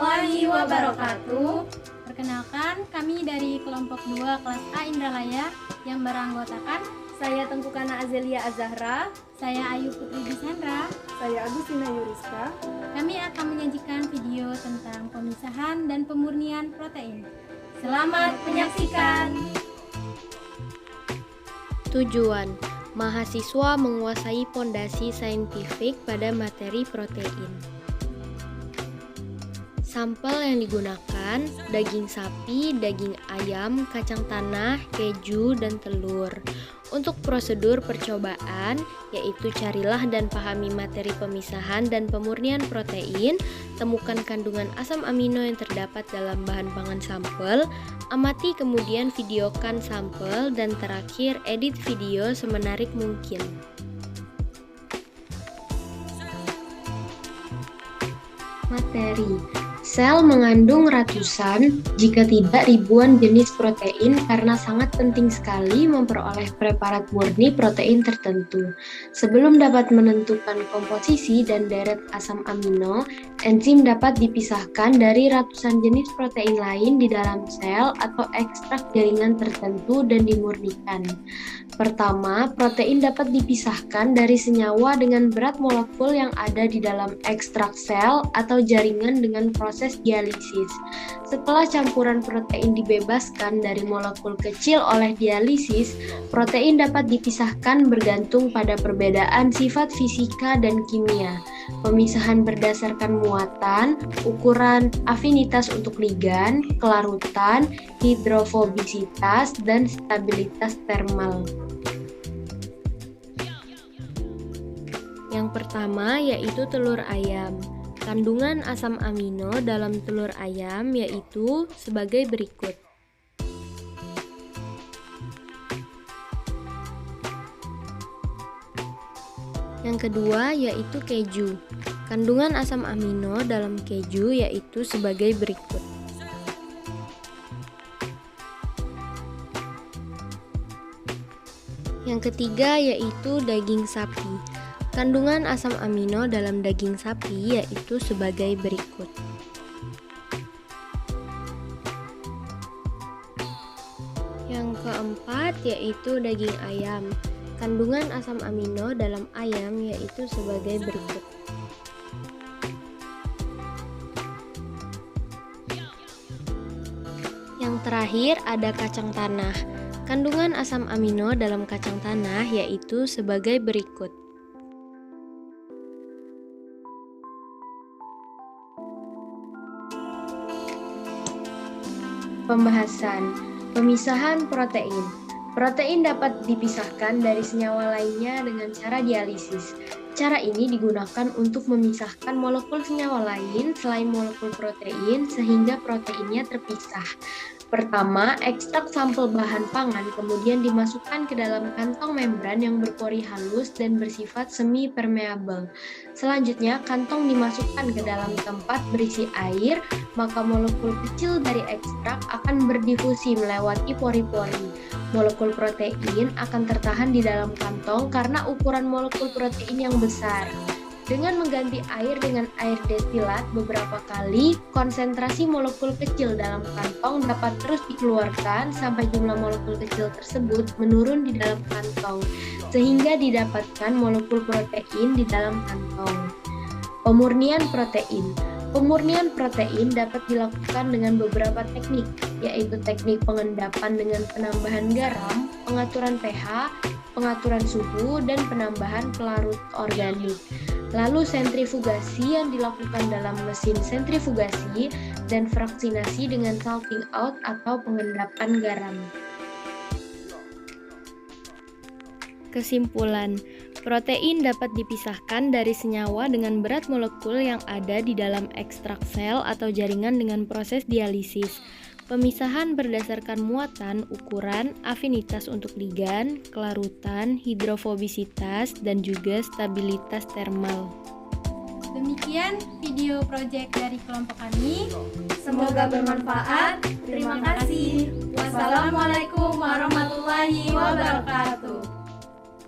warahmatullahi wabarakatuh. Perkenalkan, kami dari kelompok 2 kelas A Indralaya yang beranggotakan Saya Tengkukana Azelia Azahra. saya Ayu Putri Disandra. Saya Agustina Yuriska. Kami akan menyajikan video tentang pemisahan dan pemurnian protein. Selamat menyaksikan. Tujuan: mahasiswa menguasai pondasi saintifik pada materi protein. Sampel yang digunakan: daging sapi, daging ayam, kacang tanah, keju, dan telur. Untuk prosedur percobaan, yaitu carilah dan pahami materi pemisahan dan pemurnian protein, temukan kandungan asam amino yang terdapat dalam bahan pangan sampel, amati kemudian videokan sampel, dan terakhir edit video semenarik mungkin. Materi: sel mengandung ratusan, jika tidak ribuan jenis protein karena sangat penting sekali memperoleh preparat murni protein tertentu. Sebelum dapat menentukan komposisi dan deret asam amino, enzim dapat dipisahkan dari ratusan jenis protein lain di dalam sel atau ekstrak jaringan tertentu dan dimurnikan. Pertama, protein dapat dipisahkan dari senyawa dengan berat molekul yang ada di dalam ekstrak sel atau jaringan dengan proses dialisis. Setelah campuran protein dibebaskan dari molekul kecil oleh dialisis, protein dapat dipisahkan bergantung pada perbedaan sifat fisika dan kimia. Pemisahan berdasarkan muatan, ukuran, afinitas untuk ligan, kelarutan, hidrofobisitas, dan stabilitas termal. Yang pertama yaitu telur ayam. Kandungan asam amino dalam telur ayam yaitu sebagai berikut. Yang kedua yaitu keju. Kandungan asam amino dalam keju yaitu sebagai berikut. Yang ketiga yaitu daging sapi. Kandungan asam amino dalam daging sapi yaitu sebagai berikut. Yang keempat yaitu daging ayam. Kandungan asam amino dalam ayam yaitu sebagai berikut. Yang terakhir ada kacang tanah. Kandungan asam amino dalam kacang tanah yaitu sebagai berikut. Pembahasan: pemisahan protein. Protein dapat dipisahkan dari senyawa lainnya dengan cara dialisis. Cara ini digunakan untuk memisahkan molekul senyawa lain selain molekul protein sehingga proteinnya terpisah. Pertama, ekstrak sampel bahan pangan kemudian dimasukkan ke dalam kantong membran yang berpori halus dan bersifat semi-permeabel. Selanjutnya, kantong dimasukkan ke dalam tempat berisi air, maka molekul kecil dari ekstrak akan berdifusi melewati pori-pori. Molekul protein akan tertahan di dalam kantong karena ukuran molekul protein yang besar. Dengan mengganti air dengan air destilat beberapa kali, konsentrasi molekul kecil dalam kantong dapat terus dikeluarkan sampai jumlah molekul kecil tersebut menurun di dalam kantong, sehingga didapatkan molekul protein di dalam kantong. Pemurnian protein. Pemurnian protein dapat dilakukan dengan beberapa teknik, yaitu teknik pengendapan dengan penambahan garam, pengaturan pH, pengaturan suhu, dan penambahan pelarut organik. Lalu sentrifugasi yang dilakukan dalam mesin sentrifugasi dan fraksinasi dengan salting out atau pengendapan garam. Kesimpulan: protein dapat dipisahkan dari senyawa dengan berat molekul yang ada di dalam ekstrak sel atau jaringan dengan proses dialisis. Pemisahan berdasarkan muatan, ukuran, afinitas untuk ligan, kelarutan, hidrofobisitas, dan juga stabilitas termal. Demikian video proyek dari kelompok kami. Semoga bermanfaat. Terima kasih. Wassalamualaikum warahmatullahi wabarakatuh.